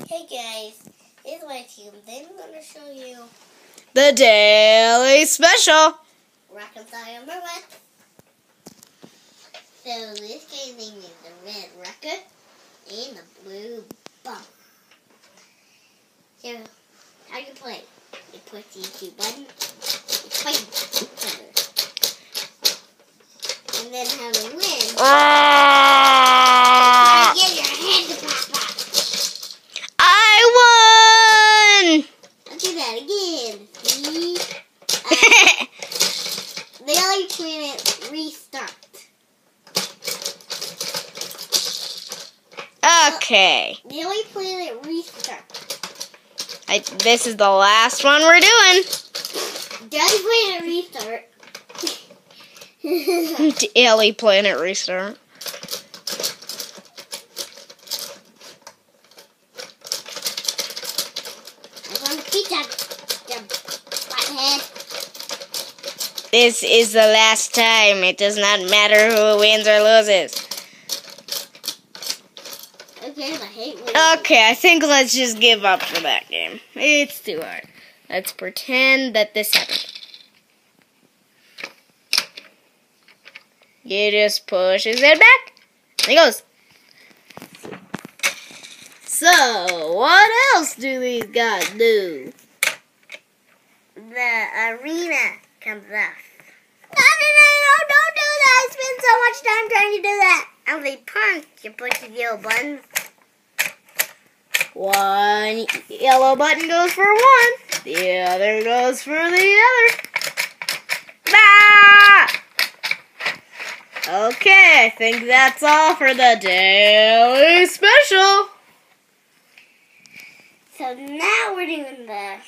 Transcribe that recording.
Hey guys, it's my team. Then I'm going to show you the daily special. Reconcile number 1. So this game name is the red record and the blue bump. So how you play? You push these 2 buttons, you fight each other. And then how to win. You get your head to pop up. I won! I'll do that again. See? Daily Planet restart. Okay. Daily Planet restart. This is the last one we're doing. Daily Planet restart. Daily Planet restart. I want to beat that butthead. This is the last time. It does not matter who wins or loses. Okay, I hate winning. Okay, I think let's just give up for that game. It's too hard. Let's pretend that this happened. He just pushes it back. There he goes. So, what else do these guys do? The arena comes off. No, don't do that. I spent so much time trying to do that. And they punch. You push the yellow button. One yellow button goes for one. The other goes for the other. Ah! Okay, I think that's all for the daily special. So now we're doing the